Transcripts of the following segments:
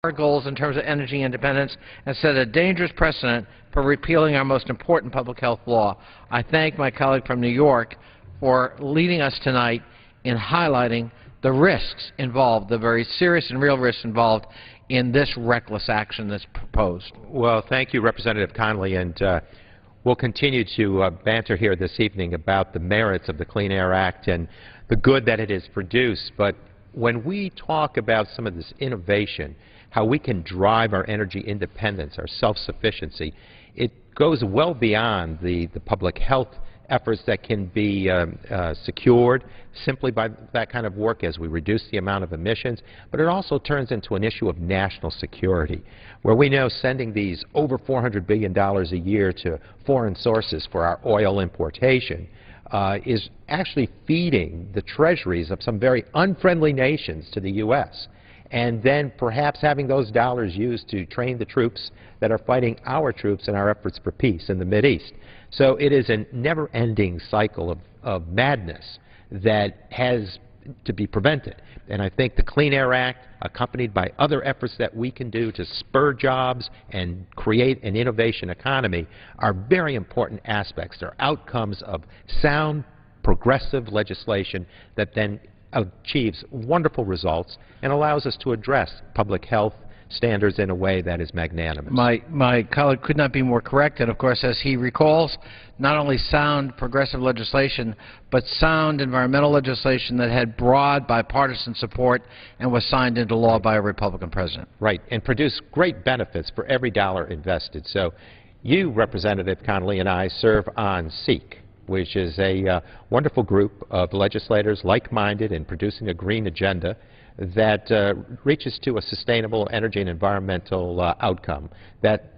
our goals in terms of energy independence and set a dangerous precedent for repealing our most important public health law. I thank my colleague from New York for leading us tonight in highlighting the risks involved, the very serious and real risks involved in this reckless action that's proposed. Well, thank you, Representative Connolly, and we'll continue to banter here this evening about the merits of the Clean Air Act and the good that it has produced. But when we talk about some of this innovation, how we can drive our energy independence, our self-sufficiency, it goes well beyond the public health efforts that can be secured simply by that kind of work as we reduce the amount of emissions, but it also turns into an issue of national security, where we know sending these over $400 billion a year to foreign sources for our oil importation is actually feeding the treasuries of some very unfriendly nations to the U.S., and then perhaps having those dollars used to train the troops that are fighting our troops in our efforts for peace in the Mideast. So it is a never-ending cycle of madness that has to be prevented. And I think the Clean Air Act, accompanied by other efforts that we can do to spur jobs and create an innovation economy, are very important aspects. They're outcomes of sound, progressive legislation that then achieves wonderful results and allows us to address public health standards in a way that is magnanimous. My colleague could not be more correct, and of course, as he recalls, not only sound progressive legislation, but sound environmental legislation that had broad bipartisan support and was signed into law by a Republican president. Right, and produced great benefits for every dollar invested. So you, Representative Connolly, and I serve on SEEK, which is a wonderful group of legislators like-minded in producing a green agenda that reaches to a sustainable energy and environmental outcome. That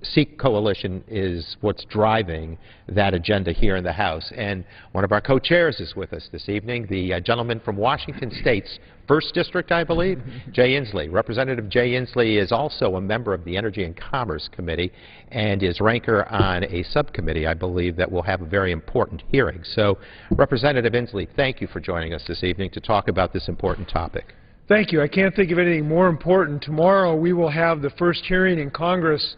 SEEK coalition is what's driving that agenda here in the House. And one of our co-chairs is with us this evening, the gentleman from Washington State's 1st District, I believe, Jay Inslee. Representative Jay Inslee is also a member of the Energy and Commerce Committee and is ranker on a subcommittee, I believe, that will have a very important hearing. So, Representative Inslee, thank you for joining us this evening to talk about this important topic. Thank you. I can't think of anything more important. Tomorrow we will have the first hearing in Congress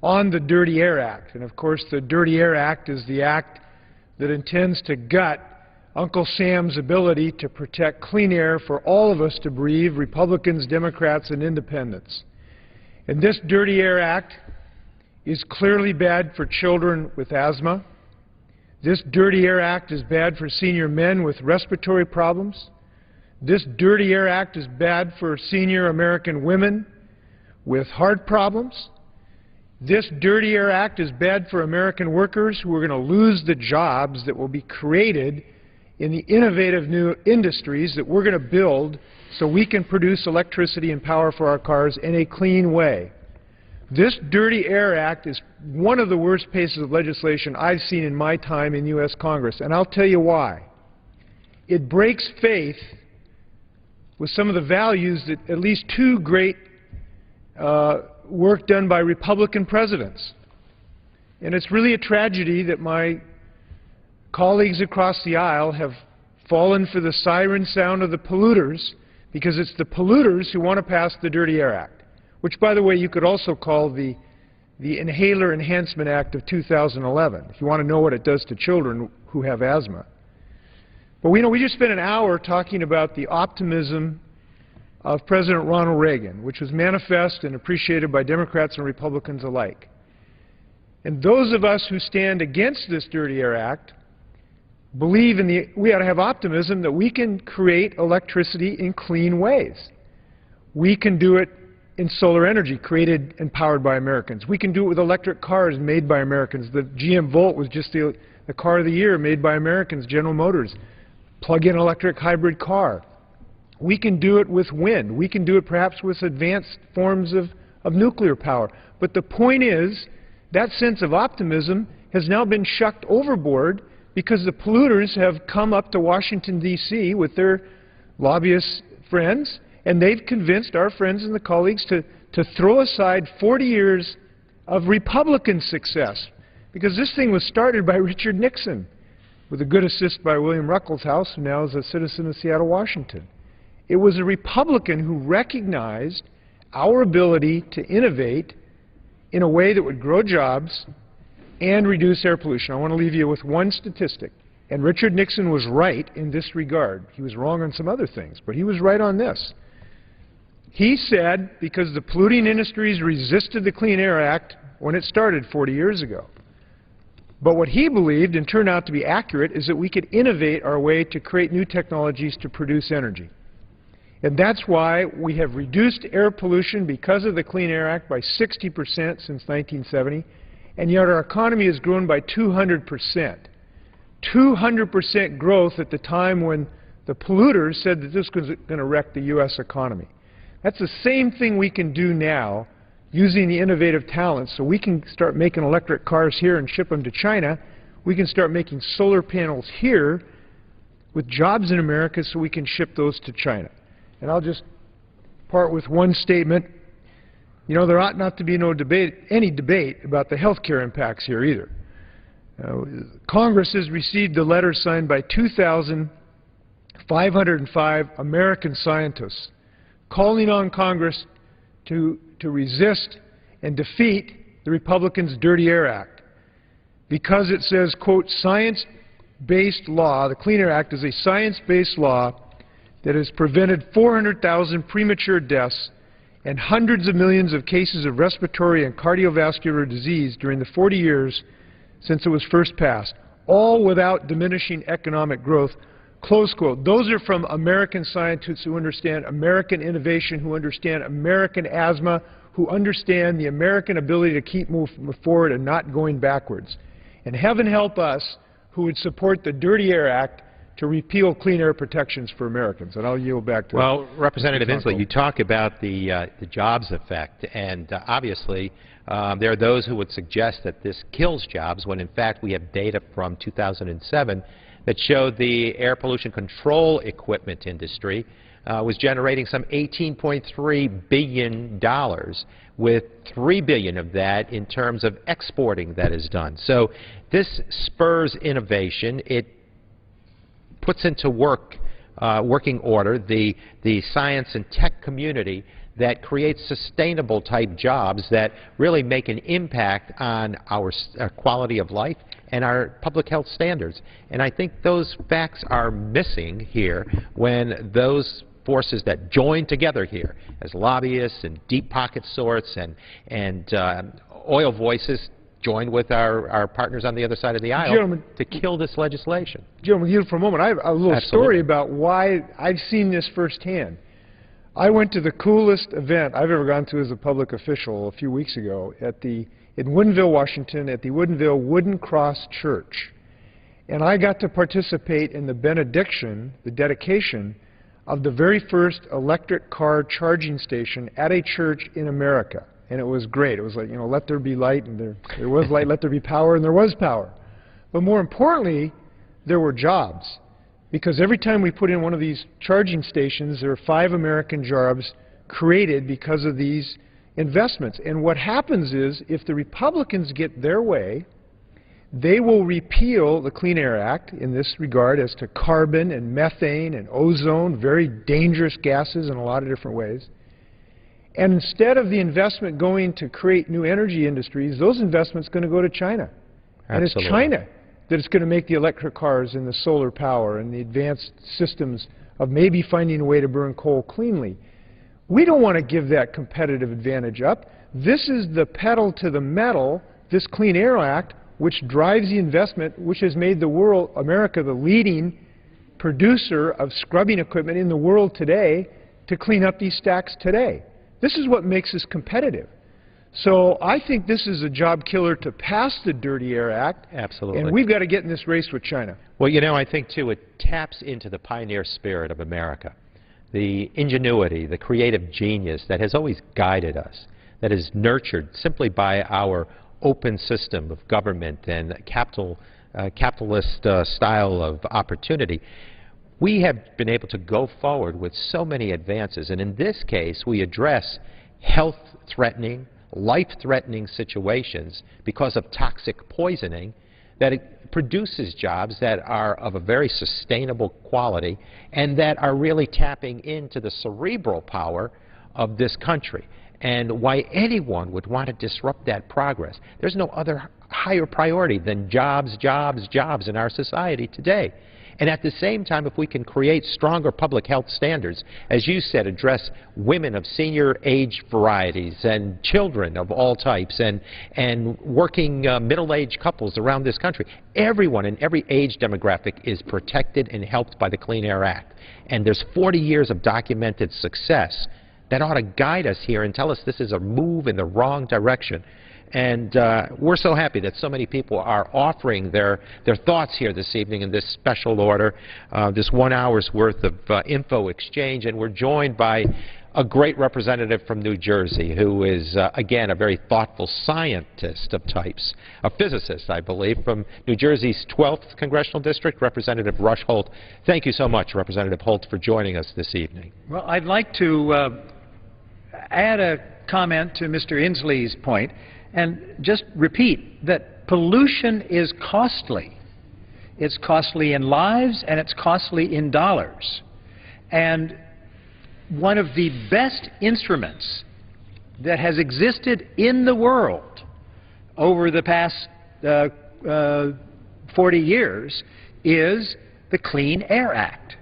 on the Dirty Air Act. And of course, the Dirty Air Act is the act that intends to gut Uncle Sam's ability to protect clean air for all of us to breathe, Republicans, Democrats, and independents. And this Dirty Air Act is clearly bad for children with asthma. This Dirty Air Act is bad for senior men with respiratory problems. This Dirty Air Act is bad for senior American women with heart problems. This Dirty Air Act is bad for American workers who are going to lose the jobs that will be created in the innovative new industries that we're going to build so we can produce electricity and power for our cars in a clean way. This Dirty Air Act is one of the worst pieces of legislation I've seen in my time in U.S. Congress, and I'll tell you why. It breaks faith with some of the values that at least two great work done by Republican presidents. And it's really a tragedy that my colleagues across the aisle have fallen for the siren sound of the polluters, because it's the polluters who want to pass the Dirty Air Act, which, by the way, you could also call the Inhaler Enhancement Act of 2011, if you want to know what it does to children who have asthma. But we just spent an hour talking about the optimism of President Ronald Reagan, which was manifest and appreciated by Democrats and Republicans alike. And those of us who stand against this Dirty Air Act believe we ought to have optimism that we can create electricity in clean ways. We can do it in solar energy created and powered by Americans. We can do it with electric cars made by Americans. The GM Volt was just the car of the year made by Americans, General Motors. Plug-in electric hybrid car. We can do it with wind. We can do it perhaps with advanced forms of nuclear power. But the point is, that sense of optimism has now been shucked overboard because the polluters have come up to Washington, D.C. with their lobbyist friends, and they've convinced our friends and the colleagues to throw aside 40 years of Republican success, because this thing was started by Richard Nixon, with a good assist by William Ruckelshaus, who now is a citizen of Seattle, Washington. It was a Republican who recognized our ability to innovate in a way that would grow jobs and reduce air pollution. I want to leave you with one statistic. And Richard Nixon was right in this regard. He was wrong on some other things, but he was right on this. He said, because the polluting industries resisted the Clean Air Act when it started 40 years ago. But what he believed, and turned out to be accurate, is that we could innovate our way to create new technologies to produce energy. And that's why we have reduced air pollution because of the Clean Air Act by 60% since 1970, and yet our economy has grown by 200%. 200% growth at the time when the polluters said that this was going to wreck the U.S. economy. That's the same thing we can do now using the innovative talents. So we can start making electric cars here and ship them to China. We can start making solar panels here with jobs in America so we can ship those to China. And I'll just part with one statement. You know, there ought not to be any debate about the health care impacts here either. Congress has received a letter signed by 2,505 American scientists calling on Congress to resist and defeat the Republicans' Dirty Air Act because it says, quote, science-based law, the Clean Air Act is a science-based law that has prevented 400,000 premature deaths and hundreds of millions of cases of respiratory and cardiovascular disease during the 40 years since it was first passed, all without diminishing economic growth, close quote. Those are from American scientists who understand American innovation, who understand American asthma, who understand the American ability to keep moving forward and not going backwards. And heaven help us who would support the Dirty Air Act to repeal clean air protections for Americans. And I'll yield back to Well, Representative Inslee, you talk about the jobs effect, and obviously there are those who would suggest that this kills jobs when in fact we have data from 2007 that showed the air pollution control equipment industry was generating some $18.3 billion, with $3 billion of that in terms of exporting that is done. So this spurs innovation. It puts into working order the science and tech community that creates sustainable type jobs that really make an impact on our quality of life and our public health standards. And I think those facts are missing here when those forces that join together here as lobbyists and deep pocket sorts and oil voices join with our partners on the other side of the aisle to kill this legislation. Gentlemen, you for a moment. I have a little story about why I've seen this firsthand. I went to the coolest event I've ever gone to as a public official a few weeks ago in Woodinville, Washington, at the Woodinville Wooden Cross Church. And I got to participate in the benediction, the dedication, of the very first electric car charging station at a church in America. And it was great. It was like, you know, let there be light, and there was light, let there be power, and there was power. But more importantly, there were jobs. Because every time we put in one of these charging stations, there are 5 American jobs created because of these investments. And what happens is, if the Republicans get their way, they will repeal the Clean Air Act in this regard as to carbon and methane and ozone, very dangerous gases in a lot of different ways. And instead of the investment going to create new energy industries, those investments are going to go to China. Absolutely. And it's China that is going to make the electric cars and the solar power and the advanced systems of maybe finding a way to burn coal cleanly. We don't want to give that competitive advantage up. This is the pedal to the metal, this Clean Air Act, which drives the investment, which has made the world, America, the leading producer of scrubbing equipment in the world today to clean up these stacks today. This is what makes us competitive. So I think this is a job killer to pass the Dirty Air Act. Absolutely. And we've got to get in this race with China. Well, you know, I think, too, it taps into the pioneer spirit of America, the ingenuity, the creative genius that has always guided us, that is nurtured simply by our open system of government and capitalist style of opportunity. We have been able to go forward with so many advances, and in this case we address health-threatening, life-threatening situations because of toxic poisoning, that it produces jobs that are of a very sustainable quality and that are really tapping into the cerebral power of this country, and why anyone would want to disrupt that progress. There's no other higher priority than jobs, jobs, jobs in our society today. And at the same time, if we can create stronger public health standards, as you said, address women of senior age varieties and children of all types and working middle-aged couples around this country, everyone in every age demographic is protected and helped by the Clean Air Act. And there's 40 years of documented success that ought to guide us here and tell us this is a move in the wrong direction. And we're so happy that so many people are offering their thoughts here this evening in this special order, this 1 hour's worth of info exchange. And we're joined by a great representative from New Jersey who is, again, a very thoughtful scientist of types, a physicist, I believe, from New Jersey's 12th Congressional District, Representative Rush Holt. Thank you so much, Representative Holt, for joining us this evening. Well, I'd like to add a comment to Mr. Inslee's point and just repeat that pollution is costly. It's costly in lives and it's costly in dollars. And one of the best instruments that has existed in the world over the past 40 years is the Clean Air Act.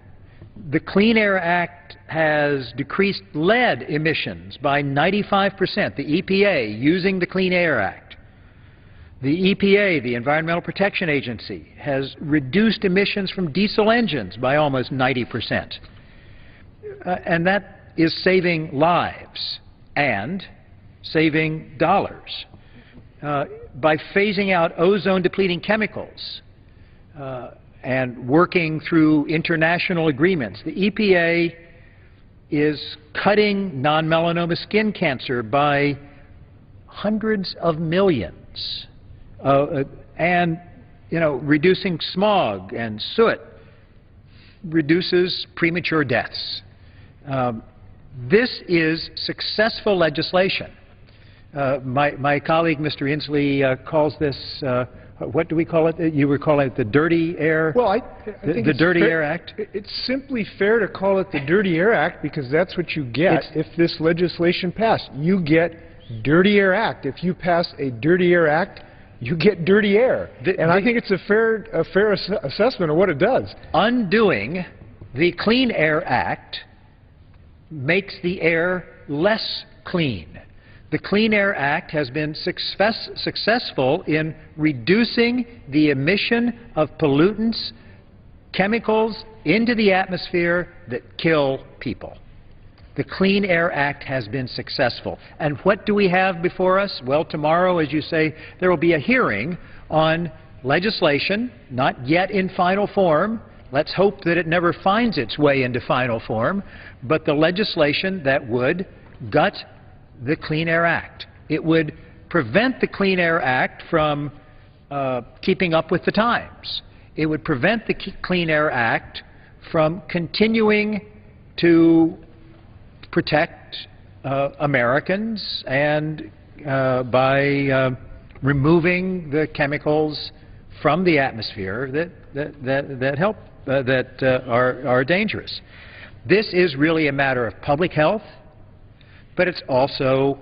The Clean Air Act has decreased lead emissions by 95%, the EPA using the Clean Air Act. The EPA, the Environmental Protection Agency, has reduced emissions from diesel engines by almost 90%. And that is saving lives and saving dollars. By phasing out ozone-depleting chemicals and working through international agreements, the EPA is cutting non-melanoma skin cancer by hundreds of millions, and reducing smog and soot reduces premature deaths. This is successful legislation. My colleague, Mr. Inslee, calls this, what do we call it? You were calling it the Dirty Air, well, I think the Dirty fair, Air Act? It's simply fair to call it the Dirty Air Act because that's what you get if this legislation passed. You get Dirty Air Act. If you pass a Dirty Air Act, you get dirty air. And I think it's a fair assessment of what it does. Undoing the Clean Air Act makes the air less clean. The Clean Air Act has been successful in reducing the emission of pollutants, chemicals into the atmosphere that kill people. The Clean Air Act has been successful. And what do we have before us? Well, tomorrow, as you say, there will be a hearing on legislation, not yet in final form. Let's hope that it never finds its way into final form, but the legislation that would gut the Clean Air Act. It would prevent the Clean Air Act from keeping up with the times. It would prevent the Clean Air Act from continuing to protect Americans and by removing the chemicals from the atmosphere that are dangerous. This is really a matter of public health, but it's also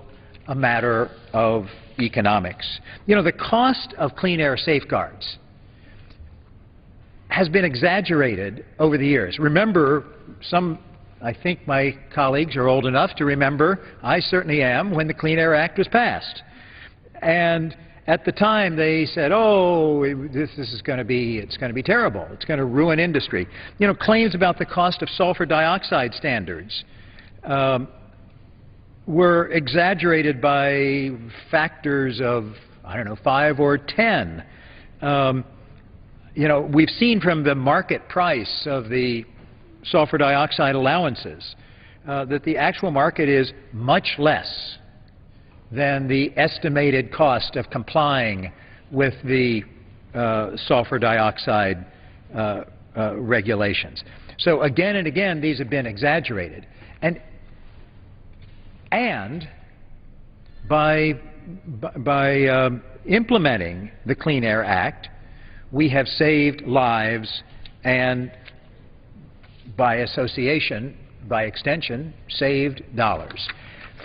a matter of economics. The cost of clean air safeguards has been exaggerated over the years. Remember, I think my colleagues are old enough to remember, I certainly am, when the Clean Air Act was passed. And at the time they said, oh, it's going to be terrible. It's going to ruin industry. Claims about the cost of sulfur dioxide standards were exaggerated by factors of, 5 or 10. We've seen from the market price of the sulfur dioxide allowances that the actual market is much less than the estimated cost of complying with the sulfur dioxide regulations. So again and again, these have been exaggerated. And by implementing the Clean Air Act, we have saved lives and, by association, by extension, saved dollars.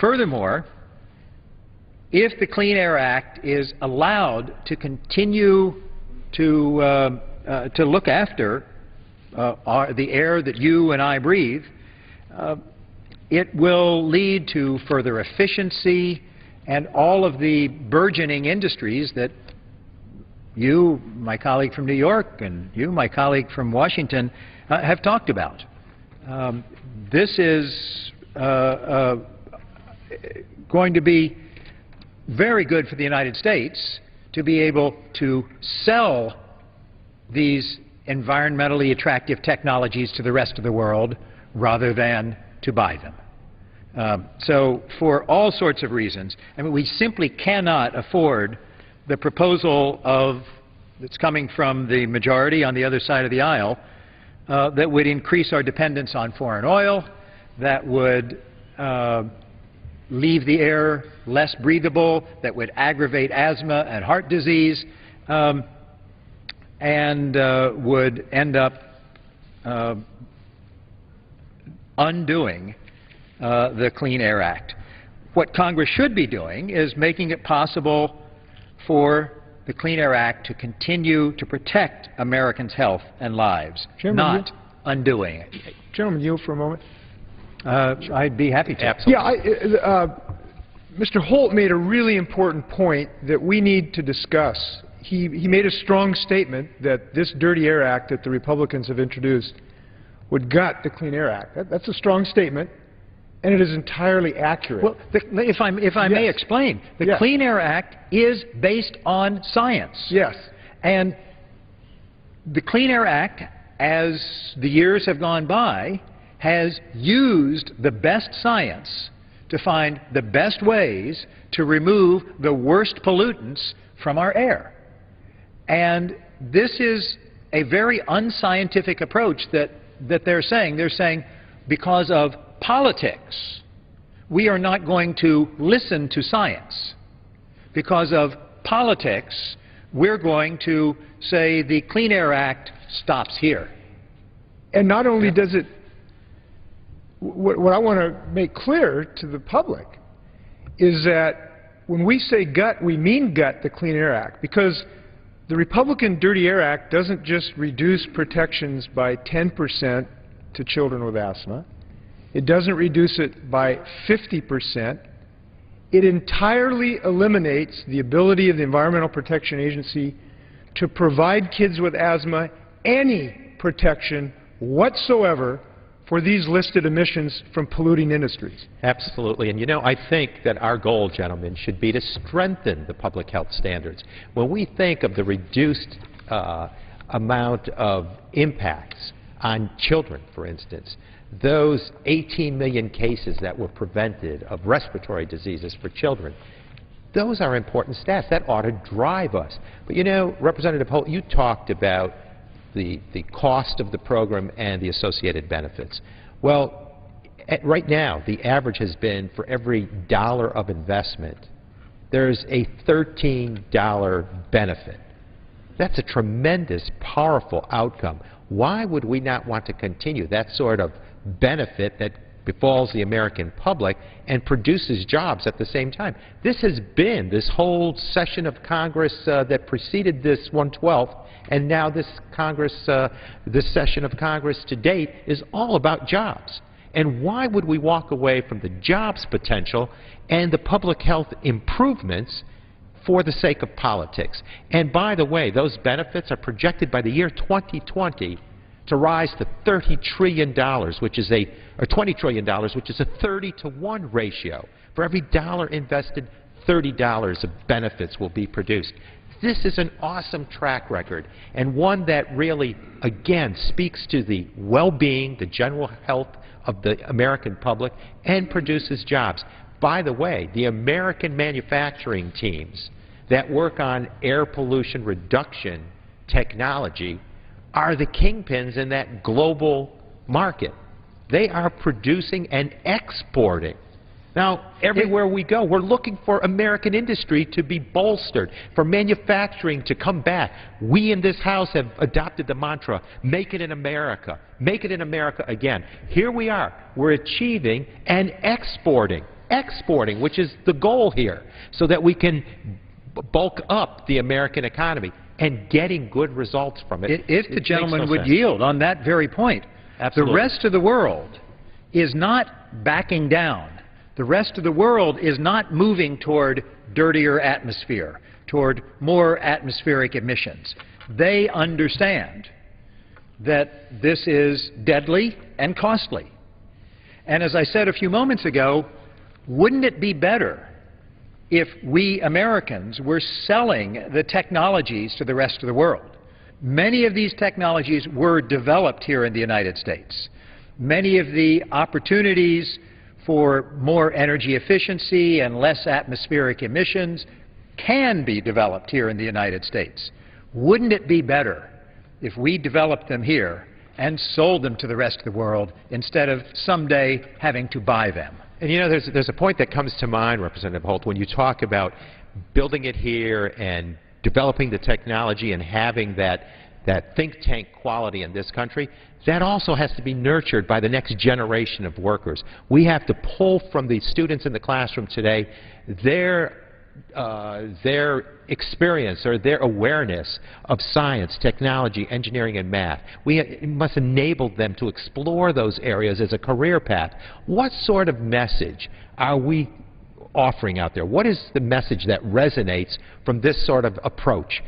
Furthermore, if the Clean Air Act is allowed to continue to look after the air that you and I breathe, it will lead to further efficiency and all of the burgeoning industries that you, my colleague from New York, and you, my colleague from Washington, have talked about. This is going to be very good for the United States to be able to sell these environmentally attractive technologies to the rest of the world rather than to buy them. So for all sorts of reasons, I mean, we simply cannot afford the proposal that's coming from the majority on the other side of the aisle that would increase our dependence on foreign oil, that would leave the air less breathable, that would aggravate asthma and heart disease, and would end up undoing the Clean Air Act. What Congress should be doing is making it possible for the Clean Air Act to continue to protect Americans' health and lives, not undoing it. Gentleman, yield for a moment. I'd be happy to. Absolutely. Yeah, Mr. Holt made a really important point that we need to discuss. He made a strong statement that this Dirty Air Act that the Republicans have introduced would gut the Clean Air Act. That's a strong statement, and it is entirely accurate. Well, if I may explain, the Clean Air Act is based on science. Yes. And the Clean Air Act, as the years have gone by, has used the best science to find the best ways to remove the worst pollutants from our air. And this is a very unscientific approach that they're saying. They're saying because of politics, we are not going to listen to science. Because of politics, we're going to say the Clean Air Act stops here. And not only does it, what I want to make clear to the public is that when we say gut, we mean gut the Clean Air Act, because the Republican Dirty Air Act doesn't just reduce protections by 10% to children with asthma. It doesn't reduce it by 50%. It entirely eliminates the ability of the Environmental Protection Agency to provide kids with asthma any protection whatsoever for these listed emissions from polluting industries. Absolutely. And, you know, I think that our goal, gentlemen, should be to strengthen the public health standards. When we think of the reduced amount of impacts on children, for instance, those 18 million cases that were prevented of respiratory diseases for children, those are important stats. That ought to drive us. But, you know, Representative Holt, you talked about the cost of the program and the associated benefits. Well, right now, the average has been for every dollar of investment, there's a $13 benefit. That's a tremendous, powerful outcome. Why would we not want to continue that sort of benefit that befalls the American public and produces jobs at the same time? This has been this whole session of Congress that preceded this 112th, and now this Congress, this session of Congress to date is all about jobs. And why would we walk away from the jobs potential and the public health improvements for the sake of politics? And by the way, those benefits are projected by the year 2020 to rise to $30 trillion, which is or $20 trillion, which is a 30-to-1 ratio. For every dollar invested, $30 of benefits will be produced. This is an awesome track record, and one that really, again, speaks to the well-being, the general health of the American public, and produces jobs. By the way, the American manufacturing teams that work on air pollution reduction technology are the kingpins in that global market. They are producing and exporting Now, everywhere we go, we're looking for American industry to be bolstered, for manufacturing to come back. We in this House have adopted the mantra, make it in America again. Here we are. We're achieving and exporting, which is the goal here, so that we can bulk up the American economy and getting good results from it. If the gentleman would yield on that very point. Absolutely. The rest of the world is not backing down. The rest of the world is not moving toward dirtier atmosphere, toward more atmospheric emissions. They understand that this is deadly and costly. And as I said a few moments ago, wouldn't it be better if we Americans were selling the technologies to the rest of the world? Many of these technologies were developed here in the United States. Many of the opportunities for more energy efficiency and less atmospheric emissions can be developed here in the United States. Wouldn't it be better if we developed them here and sold them to the rest of the world instead of someday having to buy them? And you know, there's a point that comes to mind, Representative Holt, when you talk about building it here and developing the technology and having that think tank quality in this country. That also has to be nurtured by the next generation of workers. We have to pull from the students in the classroom today their experience or their awareness of science, technology, engineering, and math. We must enable them to explore those areas as a career path. What sort of message are we offering out there? What is the message that resonates from this sort of approach?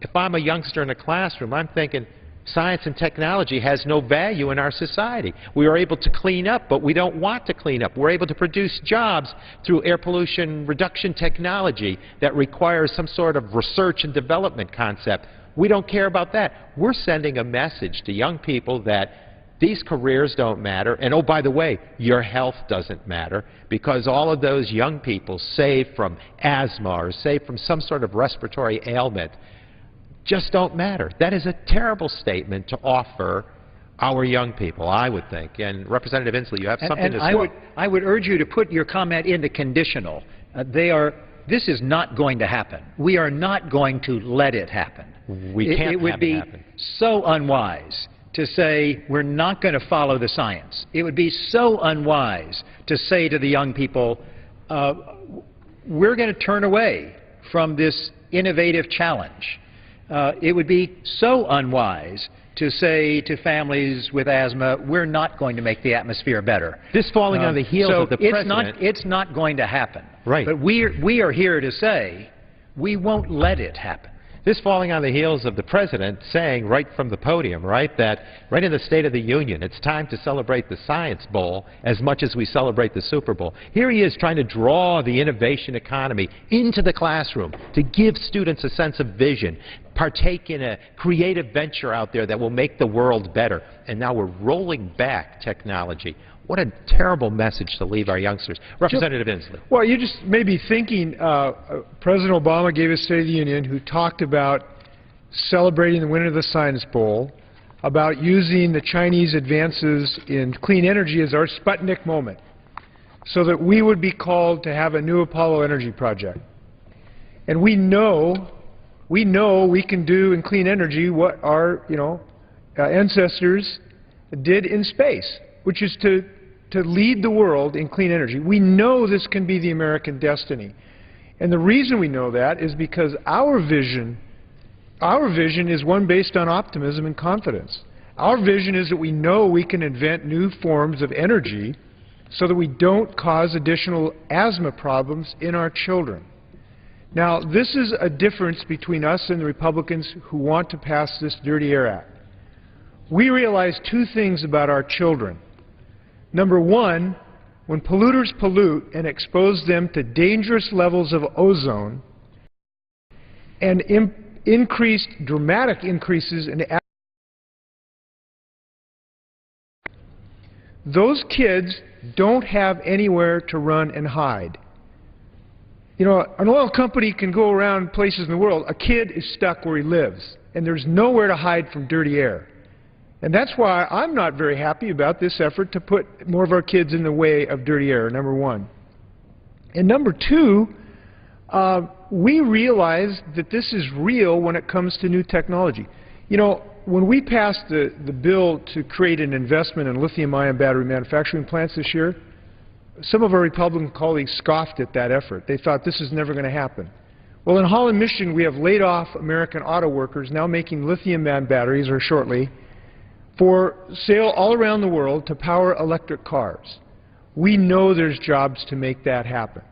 If I'm a youngster in a classroom, I'm thinking, science and technology has no value in our society. We are able to clean up, but we don't want to clean up. We're able to produce jobs through air pollution reduction technology that requires some sort of research and development concept. We don't care about that. We're sending a message to young people that these careers don't matter, and oh, by the way, your health doesn't matter, because all of those young people, save from asthma or save from some sort of respiratory ailment, just don't matter. That is a terrible statement to offer our young people, I would think. And Representative Inslee, you have something to say. I would urge you to put your comment in the conditional. This is not going to happen. We are not going to let it happen. We can't It would be so unwise to say we're not going to follow the science. It would be so unwise to say to the young people, we're going to turn away from this innovative challenge. It would be so unwise to say to families with asthma, we're not going to make the atmosphere better. This falling on the heels of the president. It's not going to happen. Right. But we are here to say we won't let it happen. This falling on the heels of the president saying right from the podium, right, that right in the State of the Union, it's time to celebrate the Science Bowl as much as we celebrate the Super Bowl. Here he is trying to draw the innovation economy into the classroom to give students a sense of vision, partake in a creative venture out there that will make the world better. And now we're rolling back technology. What a terrible message to leave our youngsters. Representative Inslee. Well, you just may be thinking, President Obama gave a State of the Union who talked about celebrating the winning of the Science Bowl, about using the Chinese advances in clean energy as our Sputnik moment, so that we would be called to have a new Apollo energy project. And we know we can do in clean energy what our ancestors did in space, which is to lead the world in clean energy. We know this can be the American destiny. And the reason we know that is because our vision is one based on optimism and confidence. Our vision is that we know we can invent new forms of energy so that we don't cause additional asthma problems in our children. Now, this is a difference between us and the Republicans who want to pass this Dirty Air Act. We realize two things about our children. Number one, when polluters pollute and expose them to dangerous levels of ozone and dramatic increases in those kids don't have anywhere to run and hide. You know, an oil company can go around places in the world. A kid is stuck where he lives, and there's nowhere to hide from dirty air. And that's why I'm not very happy about this effort to put more of our kids in the way of dirty air, number one. And number two, we realize that this is real when it comes to new technology. You know, when we passed the bill to create an investment in lithium-ion battery manufacturing plants this year, some of our Republican colleagues scoffed at that effort. They thought this is never going to happen. Well, in Holland, Michigan, we have laid off American auto workers now making lithium-ion batteries, or shortly, for sale all around the world to power electric cars. We know there's jobs to make that happen.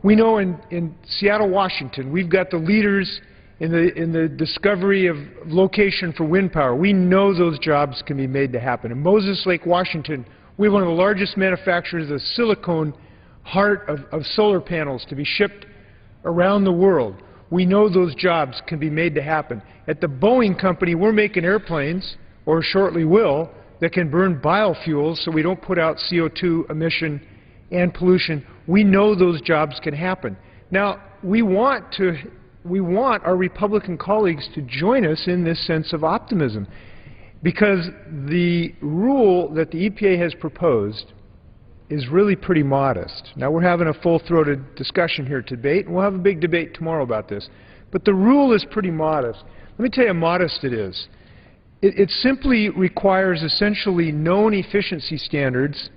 We know in Seattle, Washington, we've got the leaders in the discovery of location for wind power. We know those jobs can be made to happen. In Moses Lake, Washington, we have one of the largest manufacturers of the silicone heart of solar panels to be shipped around the world. We know those jobs can be made to happen. At the Boeing company, we're making airplanes, or shortly will, that can burn biofuels so we don't put out CO2 emission and pollution. We know those jobs can happen. Now, we want our Republican colleagues to join us in this sense of optimism, because the rule that the EPA has proposed is really pretty modest. Now, we're having a full-throated discussion here today, and we'll have a big debate tomorrow about this. But the rule is pretty modest. Let me tell you how modest it is. It simply requires essentially known efficiency standards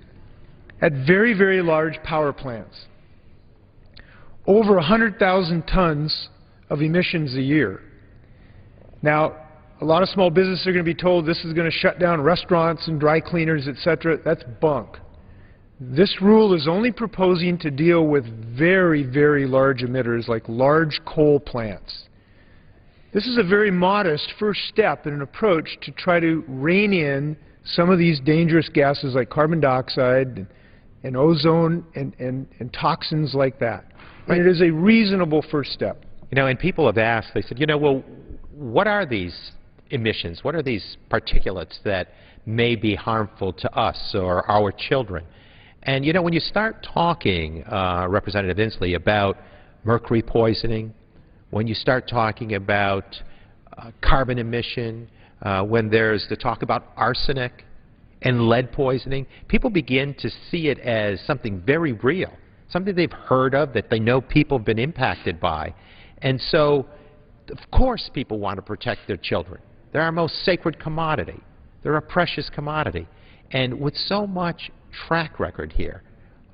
at very, very large power plants. Over 100,000 tons of emissions a year. Now, a lot of small businesses are going to be told this is going to shut down restaurants and dry cleaners, etc. That's bunk. This rule is only proposing to deal with very, very large emitters like large coal plants. This is a very modest first step in an approach to try to rein in some of these dangerous gases like carbon dioxide and ozone and toxins like that. Right. And it is a reasonable first step. You know, and people have asked, they said, you know, well, what are these emissions? What are these particulates that may be harmful to us or our children? And, you know, when you start talking, Representative Inslee, about mercury poisoning, when you start talking about carbon emission, when there's the talk about arsenic and lead poisoning, people begin to see it as something very real, something they've heard of, that they know people have been impacted by. And so, of course, people want to protect their children. They're our most sacred commodity. They're a precious commodity. And with so much track record here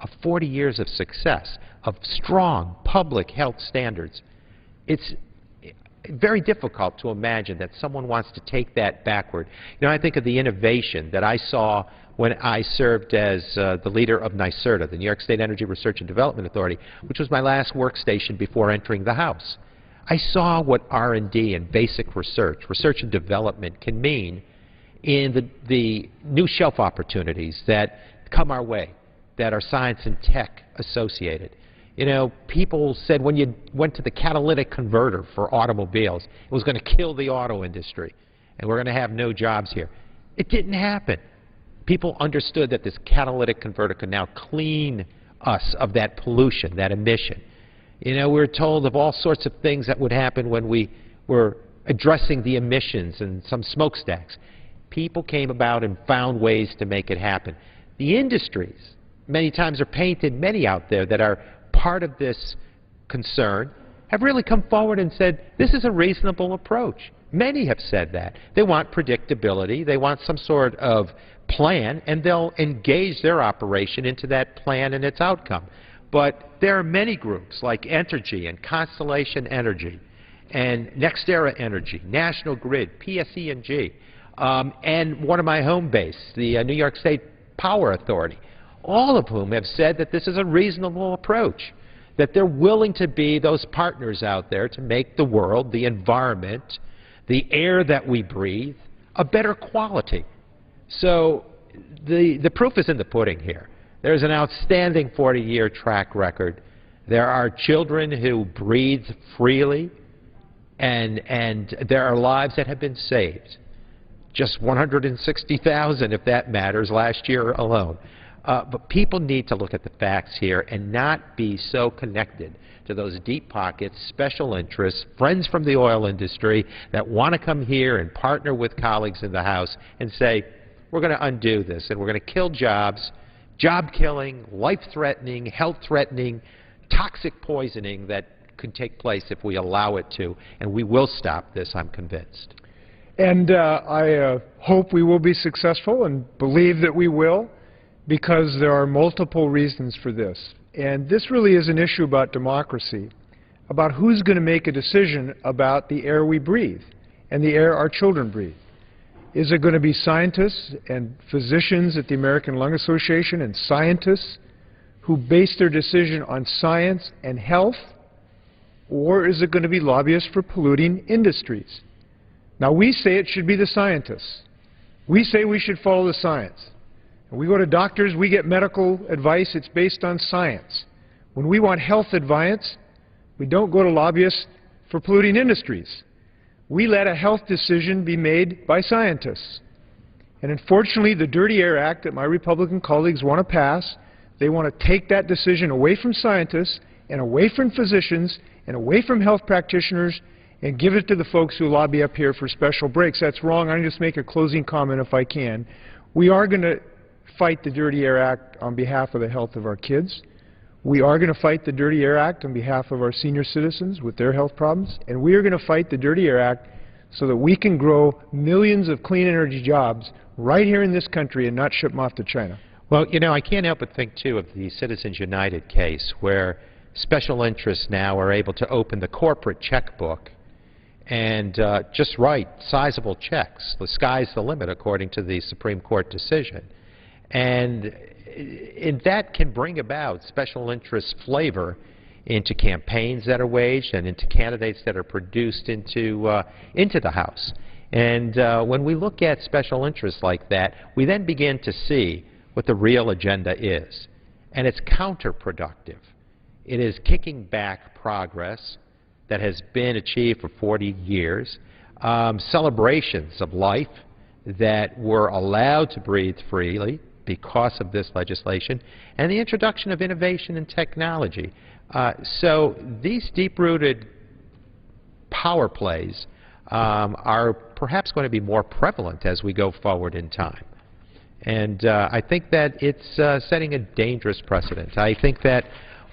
of 40 years of success, of strong public health standards, it's very difficult to imagine that someone wants to take that backward. You know, I think of the innovation that I saw when I served as the leader of NYSERDA, the New York State Energy Research and Development Authority, which was my last workstation before entering the House. I saw what R&D and basic research and development can mean in the new shelf opportunities that come our way, that are science and tech associated. You know, people said when you went to the catalytic converter for automobiles, it was going to kill the auto industry, and we're going to have no jobs here. It didn't happen. People understood that this catalytic converter could now clean us of that pollution, that emission. You know, we were told of all sorts of things that would happen when we were addressing the emissions and some smokestacks. People came about and found ways to make it happen. The industries, many times, are painted, many out there that are part of this concern, have really come forward and said, this is a reasonable approach. Many have said that. They want predictability, they want some sort of plan, and they'll engage their operation into that plan and its outcome. But there are many groups like Entergy and Constellation Energy and NextEra Energy, National Grid, PSE&G, and one of my home base, the New York State Power Authority, all of whom have said that this is a reasonable approach, that they're willing to be those partners out there to make the world, the environment, the air that we breathe, a better quality. So the proof is in the pudding here. There's an outstanding 40-year track record. There are children who breathe freely, and there are lives that have been saved. Just 160,000, if that matters, last year alone. But people need to look at the facts here and not be so connected to those deep pockets, special interests, friends from the oil industry that want to come here and partner with colleagues in the House and say, we're going to undo this and we're going to kill jobs, job-killing, life-threatening, health-threatening toxic poisoning that could take place if we allow it to, and we will stop this, I'm convinced. And I hope we will be successful and believe that we will, because there are multiple reasons for this. And this really is an issue about democracy, about who's going to make a decision about the air we breathe and the air our children breathe. Is it going to be scientists and physicians at the American Lung Association and scientists who base their decision on science and health, or is it going to be lobbyists for polluting industries? Now, we say it should be the scientists. We say we should follow the science. When we go to doctors, we get medical advice. It's based on science. When we want health advice, we don't go to lobbyists for polluting industries. We let a health decision be made by scientists. And unfortunately, the Dirty Air Act that my Republican colleagues want to pass, they want to take that decision away from scientists and away from physicians and away from health practitioners and give it to the folks who lobby up here for special breaks. That's wrong. I'm going to just make a closing comment if I can. We are going to fight the Dirty Air Act on behalf of the health of our kids. We are going to fight the Dirty Air Act on behalf of our senior citizens with their health problems. And we are going to fight the Dirty Air Act so that we can grow millions of clean energy jobs right here in this country and not ship them off to China. Well, you know, I can't help but think, too, of the Citizens United case, where special interests now are able to open the corporate checkbook and just write sizable checks. The sky's the limit, according to the Supreme Court decision. And that can bring about special interest flavor into campaigns that are waged and into candidates that are produced into the House. And when we look at special interests like that, we then begin to see what the real agenda is. And it's counterproductive. It is kicking back progress that has been achieved for 40 years, celebrations of life that were allowed to breathe freely because of this legislation, and the introduction of innovation and technology. So these deep-rooted power plays are perhaps going to be more prevalent as we go forward in time. And I think that it's setting a dangerous precedent. I think that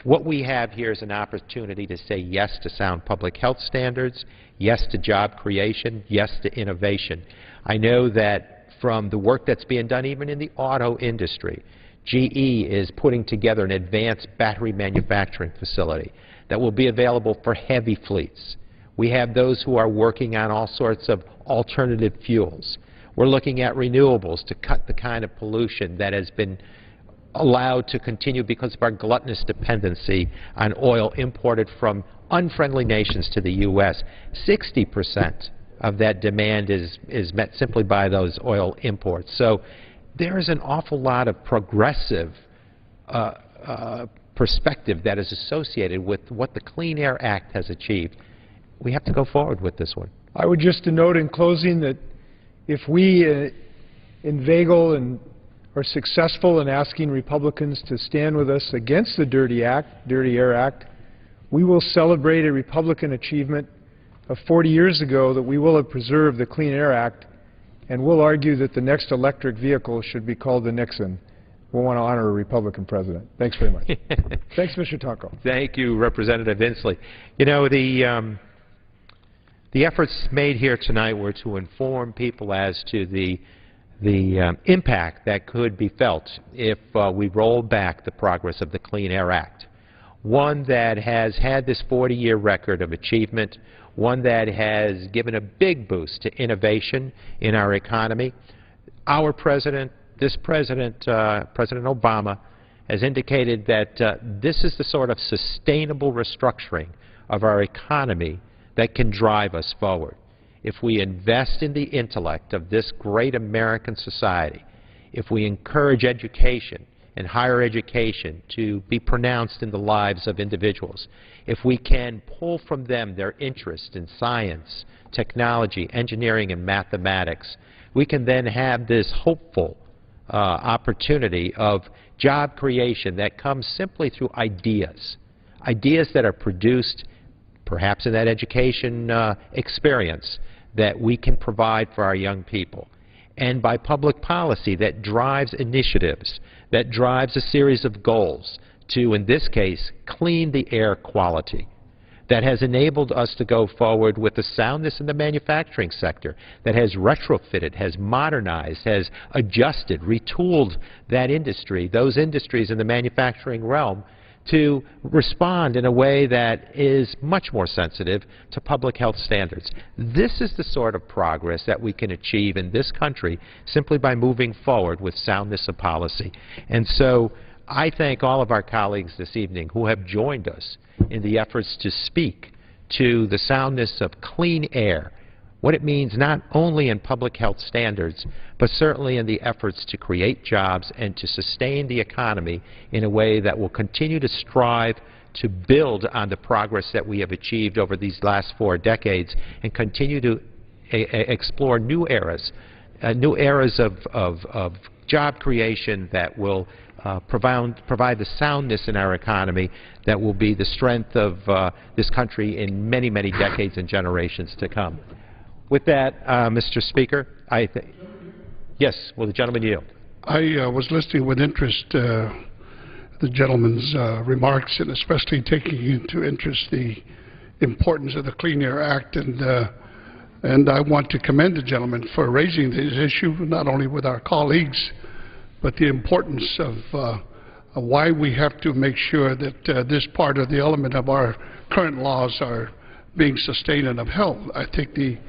what we have here is an opportunity to say yes to sound public health standards, yes to job creation, yes to innovation. I know that from the work that's being done even in the auto industry, GE is putting together an advanced battery manufacturing facility that will be available for heavy fleets. We have those who are working on all sorts of alternative fuels. We're looking at renewables to cut the kind of pollution that has been allowed to continue because of our gluttonous dependency on oil imported from unfriendly nations to the U.S. 60% of that demand is met simply by those oil imports. So there is an awful lot of progressive perspective that is associated with what the Clean Air Act has achieved. We have to go forward with this one. I would just note in closing that if we inveigle and are successful in asking Republicans to stand with us against the Dirty Air Act, we will celebrate a Republican achievement of 40 years ago that we will have preserved the Clean Air Act, and we'll argue that the next electric vehicle should be called the Nixon. We'll want to honor a Republican president. Thanks very much. Thanks, Mr. Tonko. Thank you, Representative Inslee. You know, the efforts made here tonight were to inform people as to the impact that could be felt if we roll back the progress of the Clean Air Act, one that has had this 40-year record of achievement, one that has given a big boost to innovation in our economy. Our president, this president, President Obama, has indicated that this is the sort of sustainable restructuring of our economy that can drive us forward. If we invest in the intellect of this great American society, if we encourage education and higher education to be pronounced in the lives of individuals, if we can pull from them their interest in science, technology, engineering, and mathematics, we can then have this hopeful opportunity of job creation that comes simply through ideas, ideas that are produced perhaps in that education experience that we can provide for our young people, and by public policy that drives initiatives, that drives a series of goals to, in this case, clean the air quality, that has enabled us to go forward with the soundness in the manufacturing sector, that has retrofitted, has modernized, has adjusted, retooled that industry, those industries in the manufacturing realm, to respond in a way that is much more sensitive to public health standards. This is the sort of progress that we can achieve in this country simply by moving forward with soundness of policy. And so I thank all of our colleagues this evening who have joined us in the efforts to speak to the soundness of clean air, what it means not only in public health standards, but certainly in the efforts to create jobs and to sustain the economy in a way that will continue to strive to build on the progress that we have achieved over these last 4 decades and continue to explore new eras of job creation that will provide the soundness in our economy that will be the strength of this country in many, many decades and generations to come. With that, Mr. Speaker, yes, will the gentleman yield? I was listening with interest the gentleman's remarks, and especially taking into interest the importance of the Clean Air Act, and I want to commend the gentleman for raising this issue, not only with our colleagues, but the importance of why we have to make sure that this part of the element of our current laws are being sustained and upheld. I think the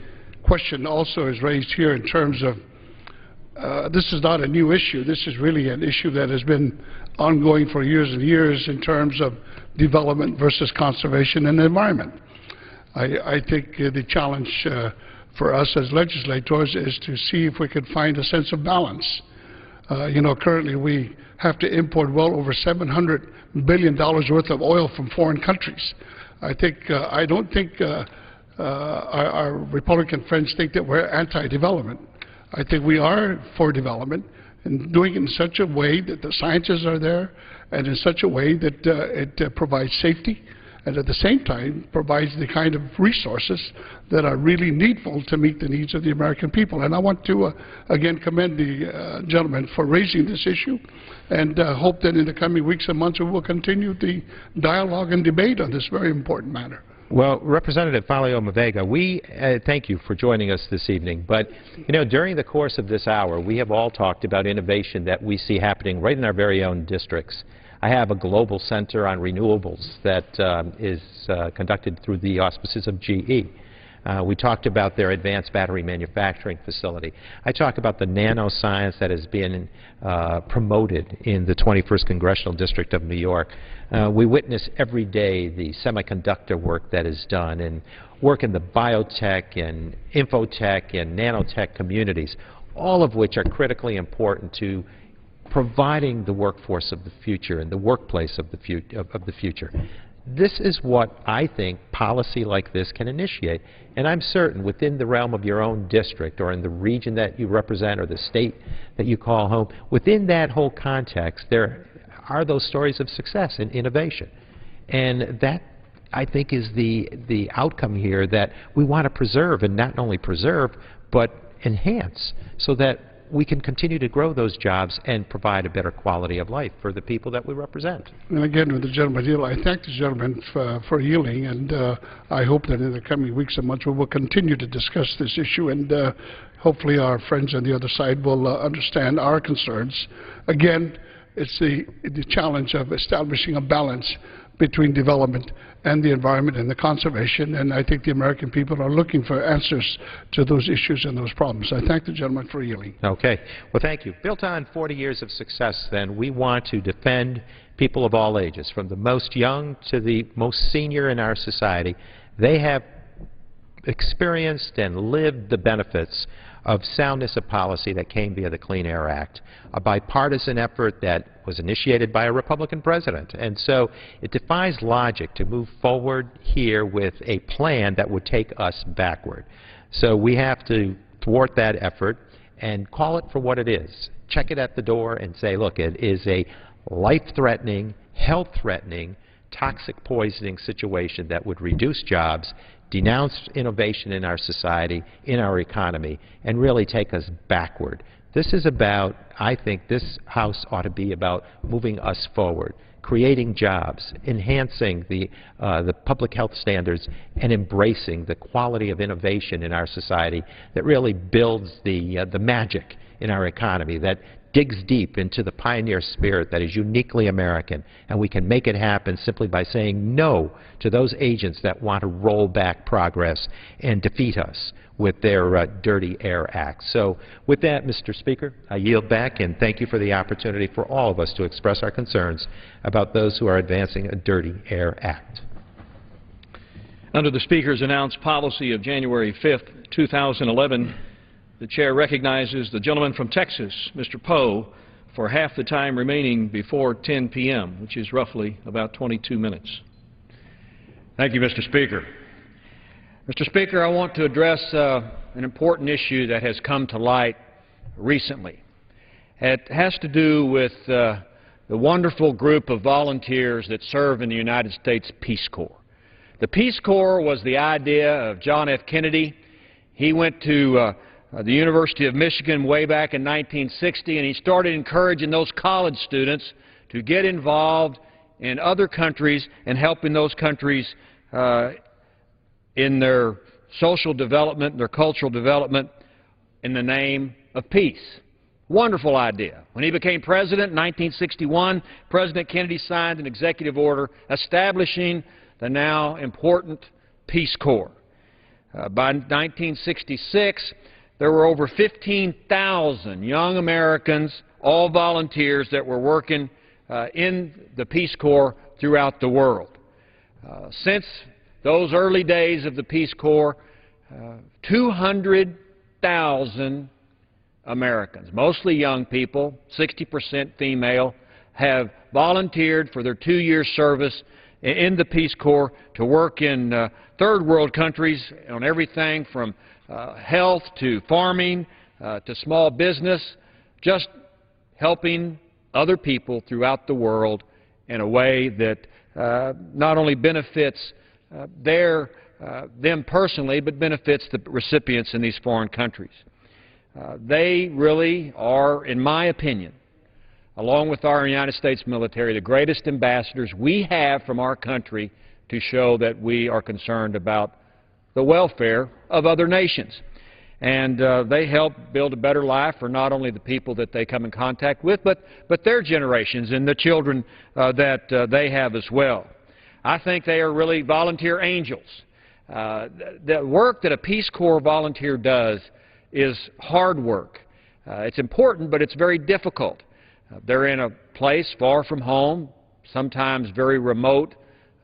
question also is raised here in terms of this is not a new issue. This is really an issue that has been ongoing for years and years in terms of development versus conservation and the environment. I think the challenge for us as legislators is to see if we could find a sense of balance. Currently we have to import well over $700 billion worth of oil from foreign countries. I don't think our Republican friends think that we're anti-development. I think we are for development, and doing it in such a way that the scientists are there, and in such a way that it provides safety, and at the same time provides the kind of resources that are really needful to meet the needs of the American people. And I want to again commend the gentleman for raising this issue, and hope that in the coming weeks and months we will continue the dialogue and debate on this very important matter. Well, Representative Faleomavega, we thank you for joining us this evening. But, during the course of this hour, we have all talked about innovation that we see happening right in our very own districts. I have a global center on renewables that is conducted through the auspices of GE. We talked about their advanced battery manufacturing facility. I talk about the nanoscience that has been promoted in the 21st Congressional District of New York. We witness every day the semiconductor work that is done, and work in the biotech and infotech and nanotech communities, all of which are critically important to providing the workforce of the future and the workplace of the future. This is what I think policy like this can initiate. And I'm certain within the realm of your own district or in the region that you represent or the state that you call home, within that whole context, there are those stories of success and innovation. And that, I think, is the outcome here that we want to preserve, and not only preserve, but enhance, so that we can continue to grow those jobs and provide a better quality of life for the people that we represent. And again, with the gentleman yield, I thank the gentleman for yielding, and I hope that in the coming weeks and months we will continue to discuss this issue, and hopefully our friends on the other side will understand our concerns. Again, it's the challenge of establishing a balance between development and the environment and the conservation, and I think the American people are looking for answers to those issues and those problems. I thank the gentleman for yielding. Okay. Well, thank you. Built on 40 years of success, then, we want to defend people of all ages, from the most young to the most senior in our society. They have experienced and lived the benefits of soundness of policy that came via the Clean Air Act, a bipartisan effort that was initiated by a Republican president. And so it defies logic to move forward here with a plan that would take us backward. So we have to thwart that effort and call it for what it is. Check it at the door and say, look, it is a life-threatening, health-threatening, toxic poisoning situation that would reduce jobs, denounce innovation in our society, in our economy, and really take us backward. This is about, I think this House ought to be about moving us forward, creating jobs, enhancing the public health standards, and embracing the quality of innovation in our society that really builds the magic in our economy, that digs deep into the pioneer spirit that is uniquely American, and we can make it happen simply by saying no to those agents that want to roll back progress and defeat us with their Dirty Air Act. So with that, Mr. Speaker, I yield back and thank you for the opportunity for all of us to express our concerns about those who are advancing a Dirty Air Act. Under the Speaker's announced policy of January 5th, 2011, the Chair recognizes the gentleman from Texas, Mr. Poe, for half the time remaining before 10 p.m., which is roughly about 22 minutes. Thank you, Mr. Speaker. Mr. Speaker, I want to address an important issue that has come to light recently. It has to do with the wonderful group of volunteers that serve in the United States Peace Corps. The Peace Corps was the idea of John F. Kennedy. He went to the University of Michigan way back in 1960, and he started encouraging those college students to get involved in other countries and helping those countries in their social development, their cultural development in the name of peace. Wonderful idea. When he became president in 1961, President Kennedy signed an executive order establishing the now important Peace Corps. By 1966, there were over 15,000 young Americans, all volunteers, that were working in the Peace Corps throughout the world. Since those early days of the Peace Corps, 200,000 Americans, mostly young people, 60% female, have volunteered for their 2-year service in the Peace Corps to work in third world countries on everything from health to farming to small business, just helping other people throughout the world in a way that not only benefits them personally, but benefits the recipients in these foreign countries. They really are, in my opinion, along with our United States military, the greatest ambassadors we have from our country to show that we are concerned about the welfare of other nations. And they help build a better life for not only the people that they come in contact with, but their generations and the children that they have as well. I think they are really volunteer angels. The work that a Peace Corps volunteer does is hard work. It's important, but it's very difficult. They're in a place far from home, sometimes very remote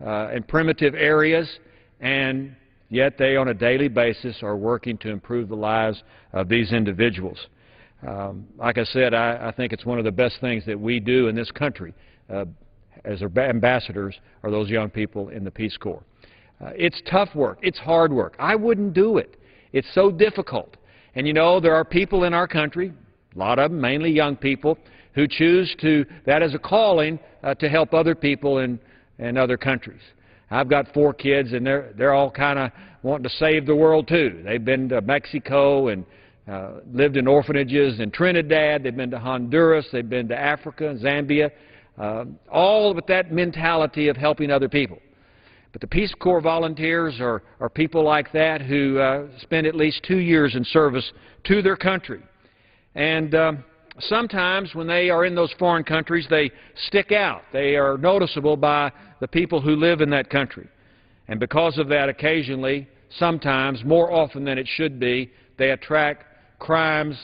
and primitive areas, and yet they on a daily basis are working to improve the lives of these individuals. Like I said, I think it's one of the best things that we do in this country as ambassadors are those young people in the Peace Corps. It's tough work. It's hard work. I wouldn't do it. It's so difficult. And you know, there are people in our country, a lot of them, mainly young people, who choose that as a calling to help other people in other countries. I've got 4 kids, and they're all kind of wanting to save the world too. They've been to Mexico and lived in orphanages in Trinidad. They've been to Honduras. They've been to Africa, Zambia, all with that mentality of helping other people. But the Peace Corps volunteers are people like that who spend at least 2 years in service to their country. And sometimes when they are in those foreign countries, they stick out. They are noticeable by the people who live in that country. And because of that, occasionally, sometimes, more often than it should be, they attract crimes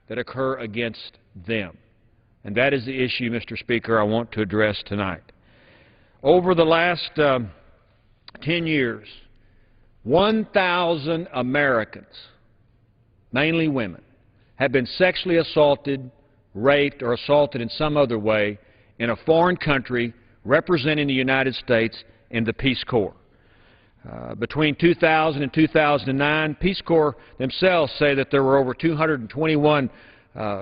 that occur against them. And that is the issue, Mr. Speaker, I want to address tonight. Over the last 10 years, 1,000 Americans, mainly women, have been sexually assaulted, raped, or assaulted in some other way in a foreign country representing the United States in the Peace Corps. Between 2000 and 2009, Peace Corps themselves say that there were over 221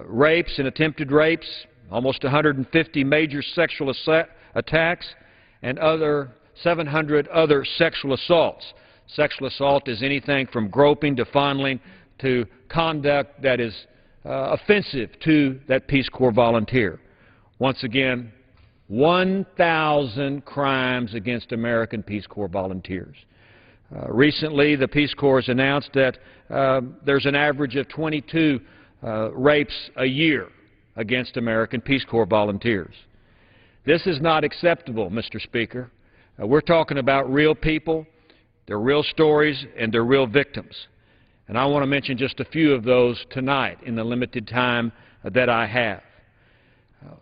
rapes and attempted rapes, almost 150 major sexual attacks, and 700 other sexual assaults. Sexual assault is anything from groping to fondling to conduct that is offensive to that Peace Corps volunteer. Once again, 1,000 crimes against American Peace Corps volunteers. Recently, the Peace Corps has announced that there's an average of 22 rapes a year against American Peace Corps volunteers. This is not acceptable, Mr. Speaker. We're talking about real people, their real stories, and their real victims. And I want to mention just a few of those tonight in the limited time that I have.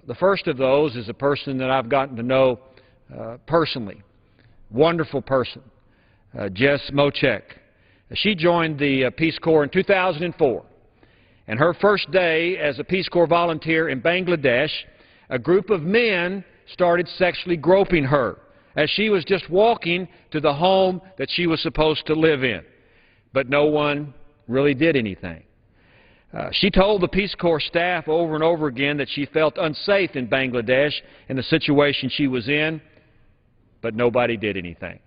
The first of those is a person that I've gotten to know personally, wonderful person, Jess Mochek. She joined the Peace Corps in 2004, and her first day as a Peace Corps volunteer in Bangladesh, a group of men started sexually groping her as she was just walking to the home that she was supposed to live in. But no one really did anything. She told the Peace Corps staff over and over again that she felt unsafe in Bangladesh in the situation she was in, but nobody did anything.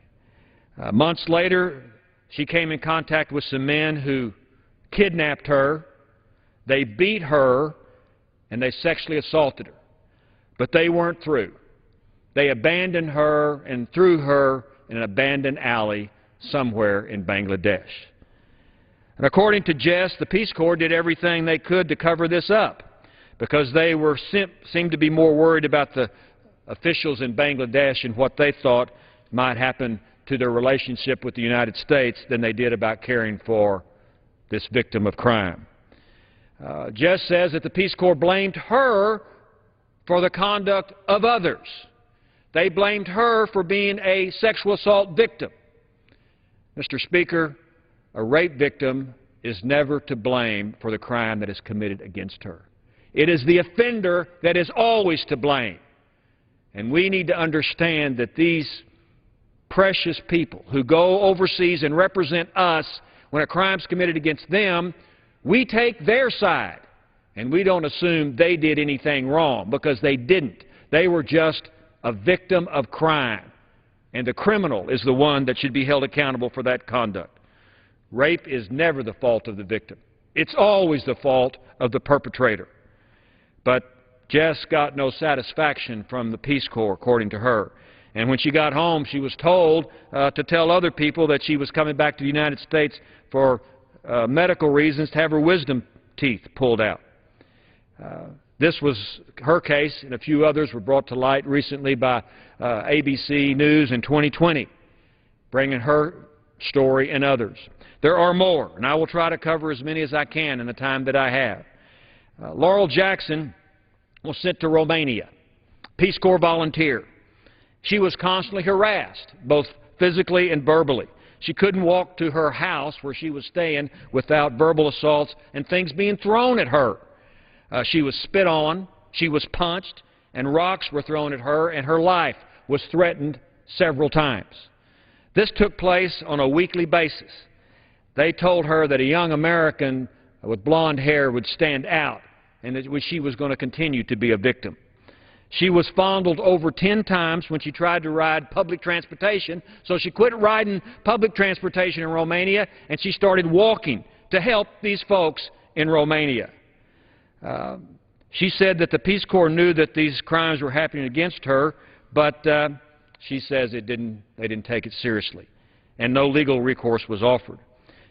Months later, she came in contact with some men who kidnapped her, they beat her, and they sexually assaulted her. But they weren't through. They abandoned her and threw her in an abandoned alley somewhere in Bangladesh. And according to Jess, the Peace Corps did everything they could to cover this up because they seemed to be more worried about the officials in Bangladesh and what they thought might happen to their relationship with the United States than they did about caring for this victim of crime. Jess says that the Peace Corps blamed her for the conduct of others. They blamed her for being a sexual assault victim. Mr. Speaker, a rape victim is never to blame for the crime that is committed against her. It is the offender that is always to blame. And we need to understand that these precious people who go overseas and represent us when a crime is committed against them, we take their side. And we don't assume they did anything wrong, because they didn't. They were just a victim of crime. And the criminal is the one that should be held accountable for that conduct. Rape is never the fault of the victim. It's always the fault of the perpetrator. But Jess got no satisfaction from the Peace Corps, according to her. And when she got home, she was told to tell other people that she was coming back to the United States for medical reasons, to have her wisdom teeth pulled out. This was her case, and a few others were brought to light recently by ABC News in 2020, bringing her story and others. There are more, and I will try to cover as many as I can in the time that I have. Laurel Jackson was sent to Romania, Peace Corps volunteer. She was constantly harassed, both physically and verbally. She couldn't walk to her house where she was staying without verbal assaults and things being thrown at her. She was spit on, she was punched, and rocks were thrown at her, and her life was threatened several times. This took place on a weekly basis. They told her that a young American with blonde hair would stand out and that she was going to continue to be a victim. She was fondled over 10 times when she tried to ride public transportation, so she quit riding public transportation in Romania and she started walking to help these folks in Romania. She said that the Peace Corps knew that these crimes were happening against her, but she says they didn't take it seriously, and no legal recourse was offered.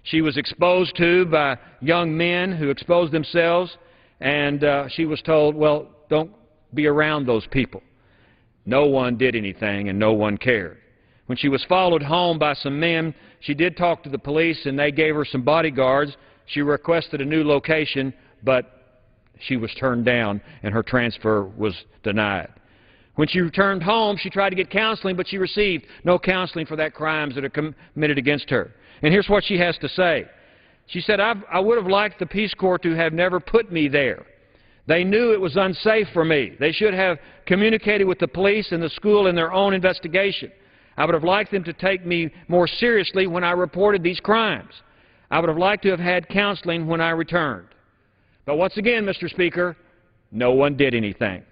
She was exposed to by young men who exposed themselves, and she was told, well, don't be around those people. No one did anything, and no one cared. When she was followed home by some men, she did talk to the police, and they gave her some bodyguards. She requested a new location, but she was turned down, and her transfer was denied. When she returned home, she tried to get counseling, but she received no counseling for that crimes that are committed against her. And here's what she has to say. She said, I would have liked the Peace Corps to have never put me there. They knew it was unsafe for me. They should have communicated with the police and the school in their own investigation. I would have liked them to take me more seriously when I reported these crimes. I would have liked to have had counseling when I returned. But once again, Mr. Speaker, no one did anything.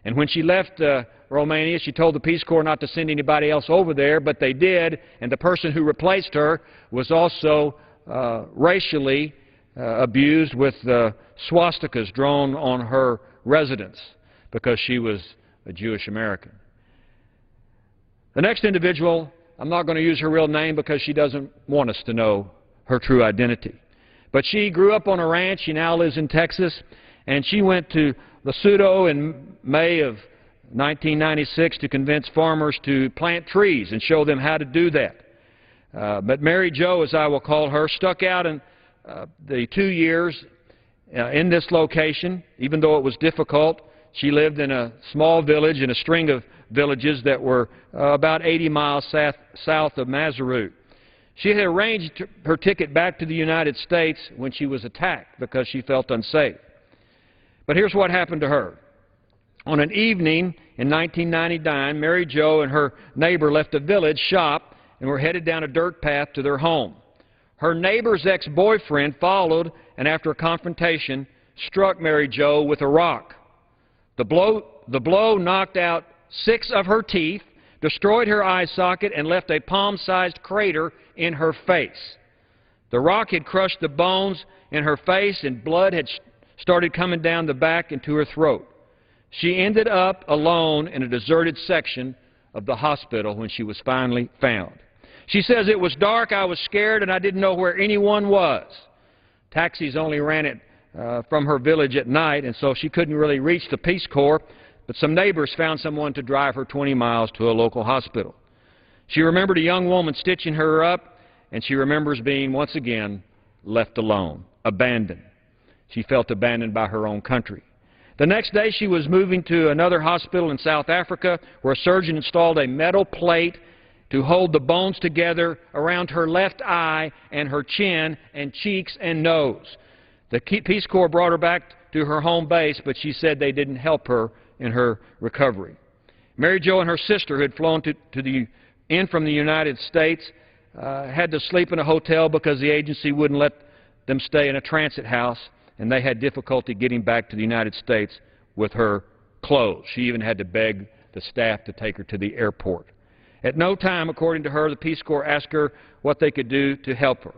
And when she left Romania, she told the Peace Corps not to send anybody else over there, but they did, and the person who replaced her was also racially abused with swastikas drawn on her residence because she was a Jewish American. The next individual, I'm not going to use her real name because she doesn't want us to know her true identity. But she grew up on a ranch. She now lives in Texas. And she went to Lesotho in May of 1996 to convince farmers to plant trees and show them how to do that. But Mary Jo, as I will call her, stuck out in the 2 years in this location, even though it was difficult. She lived in a small village, in a string of villages that were about 80 miles south of Maseru. She had arranged her ticket back to the United States when she was attacked because she felt unsafe. But here's what happened to her. On an evening in 1999, Mary Jo and her neighbor left a village shop and were headed down a dirt path to their home. Her neighbor's ex-boyfriend followed and, after a confrontation, struck Mary Jo with a rock. The blow knocked out 6 of her teeth, destroyed her eye socket, and left a palm-sized crater in her face. The rock had crushed the bones in her face, and blood had started coming down the back into her throat. She ended up alone in a deserted section of the hospital when she was finally found. She says, "It was dark, I was scared, and I didn't know where anyone was." Taxis only ran it from her village at night, and so she couldn't really reach the Peace Corps, but some neighbors found someone to drive her 20 miles to a local hospital. She remembered a young woman stitching her up, and she remembers being once again left alone, abandoned. She felt abandoned by her own country. The next day she was moving to another hospital in South Africa where a surgeon installed a metal plate to hold the bones together around her left eye and her chin and cheeks and nose. The Peace Corps brought her back to her home base, but she said they didn't help her in her recovery. Mary Jo and her sister, who had flown in from the United States, had to sleep in a hotel because the agency wouldn't let them stay in a transit house, and they had difficulty getting back to the United States with her clothes. She even had to beg the staff to take her to the airport. At no time, according to her, the Peace Corps asked her what they could do to help her.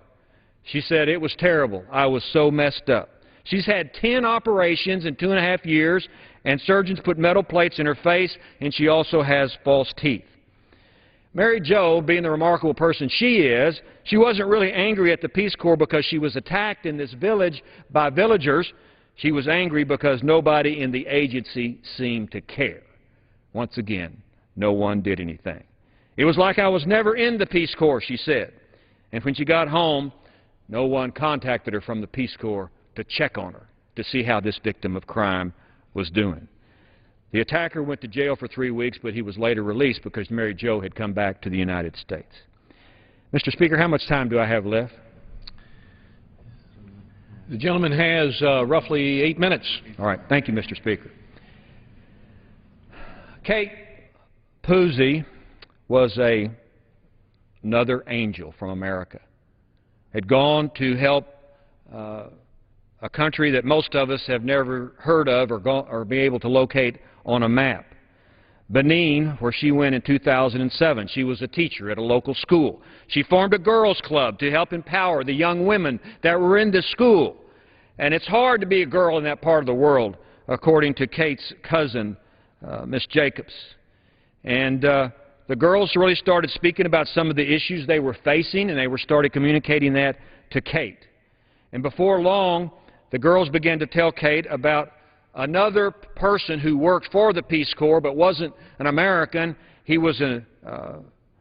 She said, "It was terrible. I was so messed up." She's had 10 operations in 2.5 years, and surgeons put metal plates in her face, and she also has false teeth. Mary Jo, being the remarkable person she is, she wasn't really angry at the Peace Corps because she was attacked in this village by villagers. She was angry because nobody in the agency seemed to care. Once again, no one did anything. "It was like I was never in the Peace Corps," she said. And when she got home, no one contacted her from the Peace Corps to check on her, to see how this victim of crime was doing. The attacker went to jail for 3 weeks, but he was later released because Mary Jo had come back to the United States. Mr. Speaker, how much time do I have left? The gentleman has roughly 8 minutes. All right. Thank you, Mr. Speaker. Kate Pusey was another angel from America. Had gone to help a country that most of us have never heard of or be able to locate on a map. Benin, where she went in 2007. She was a teacher at a local school. She formed a girls' club to help empower the young women that were in this school. And it's hard to be a girl in that part of the world, according to Kate's cousin, Miss Jacobs. And the girls really started speaking about some of the issues they were facing, and they started communicating that to Kate. And before long, the girls began to tell Kate about another person who worked for the Peace Corps but wasn't an American. He was a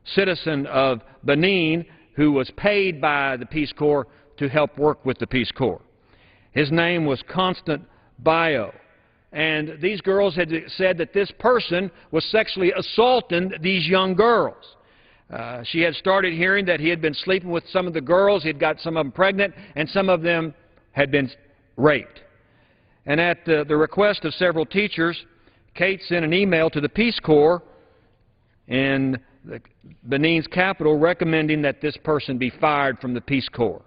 citizen of Benin who was paid by the Peace Corps to help work with the Peace Corps. His name was Constant Bio. And these girls had said that this person was sexually assaulting these young girls. She had started hearing that he had been sleeping with some of the girls, he had got some of them pregnant, and some of them had been raped. And at the request of several teachers, Kate sent an email to the Peace Corps in Benin's capital recommending that this person be fired from the Peace Corps.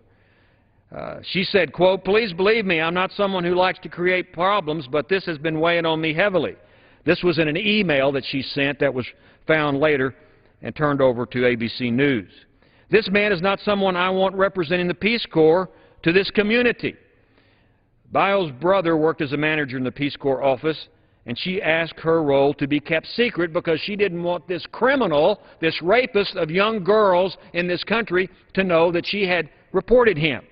She said, quote, "Please believe me, I'm not someone who likes to create problems, but this has been weighing on me heavily." This was in an email that she sent that was found later and turned over to ABC News. "This man is not someone I want representing the Peace Corps to this community." Bio's brother worked as a manager in the Peace Corps office, and she asked her role to be kept secret because she didn't want this criminal, this rapist of young girls in this country, to know that she had reported him.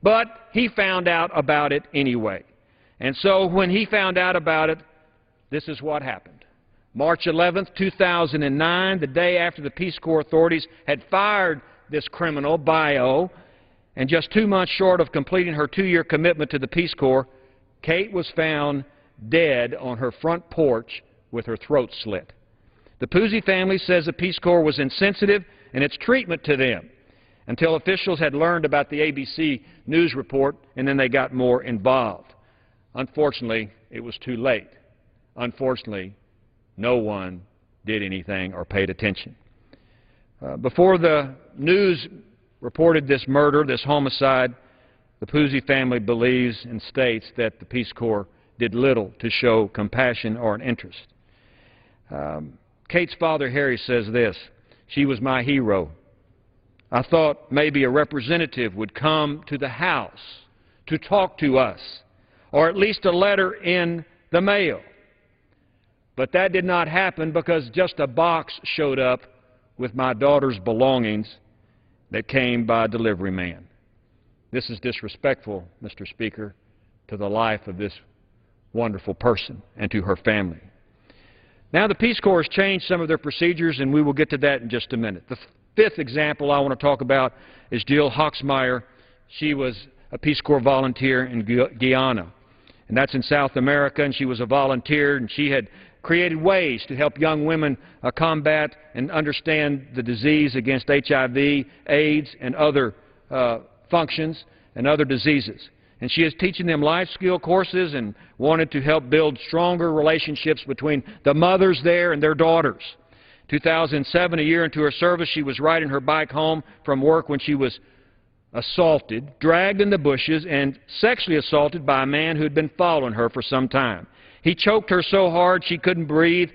But he found out about it anyway. And so when he found out about it, this is what happened. March 11th, 2009, the day after the Peace Corps authorities had fired this criminal, Bio, and just 2 months short of completing her 2-year commitment to the Peace Corps, Kate was found dead on her front porch with her throat slit. The Pusey family says the Peace Corps was insensitive in its treatment to them until officials had learned about the ABC News report, and then they got more involved. Unfortunately, it was too late. Unfortunately, no one did anything or paid attention. Before the news reported this murder, this homicide, the Pusey family believes and states that the Peace Corps did little to show compassion or an interest. Kate's father, Harry, says this: "She was my hero. I thought maybe a representative would come to the house to talk to us, or at least a letter in the mail. But that did not happen because just a box showed up with my daughter's belongings that came by a delivery man." This is disrespectful, Mr. Speaker, to the life of this wonderful person and to her family. Now, the Peace Corps has changed some of their procedures, and we will get to that in just a minute. The fifth example I want to talk about is Jill Hoxmeyer. She was a Peace Corps volunteer in Guyana, and that's in South America, and she was a volunteer, and she had created ways to help young women combat and understand the disease against HIV, AIDS, and other functions and other diseases. And she is teaching them life skill courses and wanted to help build stronger relationships between the mothers there and their daughters. 2007, a year into her service, she was riding her bike home from work when she was assaulted, dragged in the bushes, and sexually assaulted by a man who had been following her for some time. He choked her so hard she couldn't breathe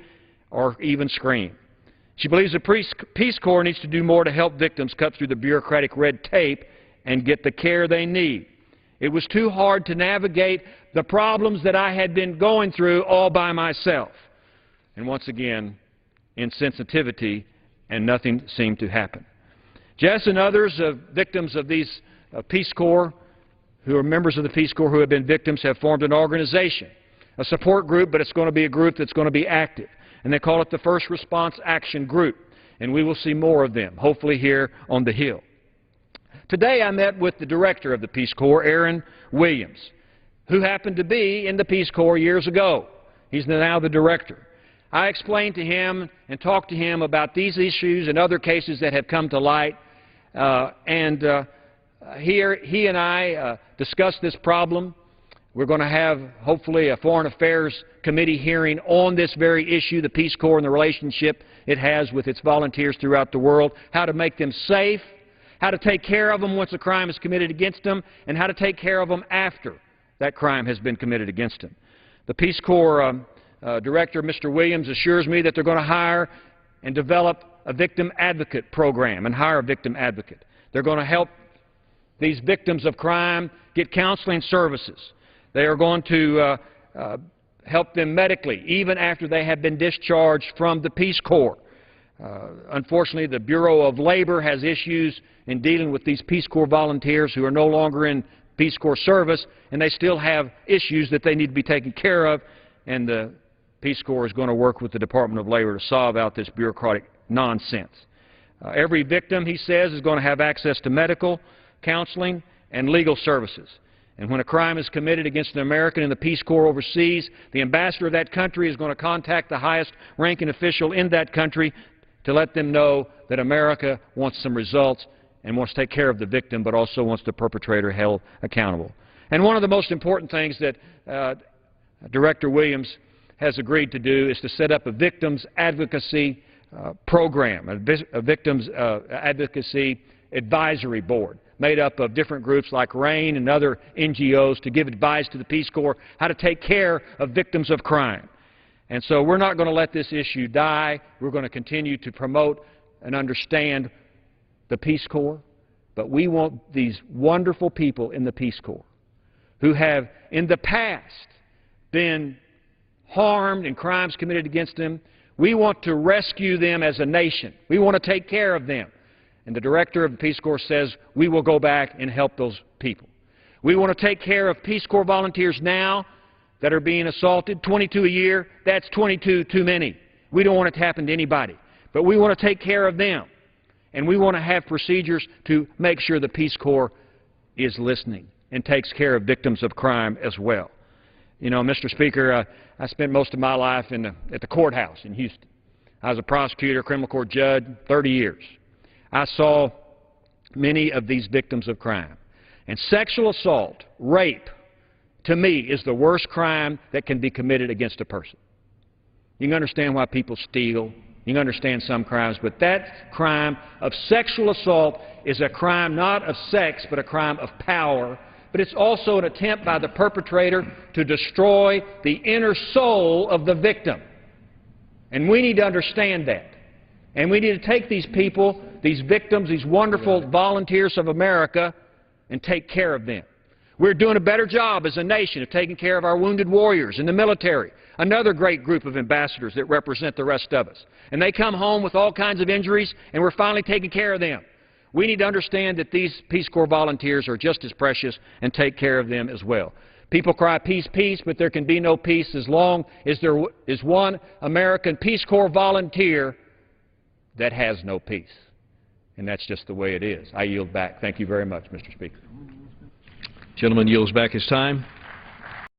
or even scream. She believes the Peace Corps needs to do more to help victims cut through the bureaucratic red tape and get the care they need. It was too hard to navigate the problems that I had been going through all by myself. And once again, insensitivity, and nothing seemed to happen. Jess and others, victims of these Peace Corps, who are members of the Peace Corps who have been victims, have formed an organization, a support group, but it's going to be a group that's going to be active. And they call it the First Response Action Group. And we will see more of them, hopefully here on the Hill. Today I met with the director of the Peace Corps, Aaron Williams, who happened to be in the Peace Corps years ago. He's now the director. I explained to him and talked to him about these issues and other cases that have come to light. He and I discussed this problem. We're going to have, hopefully, a Foreign Affairs Committee hearing on this very issue, the Peace Corps and the relationship it has with its volunteers throughout the world, how to make them safe, how to take care of them once a crime is committed against them, and how to take care of them after that crime has been committed against them. The Peace Corps Director, Mr. Williams, assures me that they're going to hire and develop a victim advocate program and hire a victim advocate. They're going to help these victims of crime get counseling services. They are going to help them medically, even after they have been discharged from the Peace Corps. Unfortunately, the Bureau of Labor has issues in dealing with these Peace Corps volunteers who are no longer in Peace Corps service, and they still have issues that they need to be taken care of, and the Peace Corps is going to work with the Department of Labor to solve out this bureaucratic nonsense. Every victim, he says, is going to have access to medical, counseling, and legal services. And when a crime is committed against an American in the Peace Corps overseas, the ambassador of that country is going to contact the highest ranking official in that country to let them know that America wants some results and wants to take care of the victim, but also wants the perpetrator held accountable. And one of the most important things that Director Williams has agreed to do is to set up a victims advocacy program, a victims advocacy advisory board made up of different groups like RAIN and other NGOs to give advice to the Peace Corps how to take care of victims of crime. And so we're not going to let this issue die. We're going to continue to promote and understand the Peace Corps, but we want these wonderful people in the Peace Corps who have in the past been harmed and crimes committed against them. We want to rescue them as a nation. We want to take care of them. And the director of the Peace Corps says we will go back and help those people. We want to take care of Peace Corps volunteers now that are being assaulted, 22 a year. That's 22 too many. We don't want it to happen to anybody. But we want to take care of them. And we want to have procedures to make sure the Peace Corps is listening and takes care of victims of crime as well. You know, Mr. Speaker, I spent most of my life at the courthouse in Houston. I was a prosecutor, criminal court judge, 30 years. I saw many of these victims of crime. And sexual assault, rape, to me, is the worst crime that can be committed against a person. You can understand why people steal. You can understand some crimes, but that crime of sexual assault is a crime not of sex, but a crime of power. But it's also an attempt by the perpetrator to destroy the inner soul of the victim. And we need to understand that. And we need to take these people, these victims, these wonderful volunteers of America, and take care of them. We're doing a better job as a nation of taking care of our wounded warriors in the military, another great group of ambassadors that represent the rest of us. And they come home with all kinds of injuries, and we're finally taking care of them. We need to understand that these Peace Corps volunteers are just as precious and take care of them as well. People cry peace, peace, but there can be no peace as long as there is one American Peace Corps volunteer that has no peace. And that's just the way it is. I yield back. Thank you very much, Mr. Speaker. Gentleman yields back his time.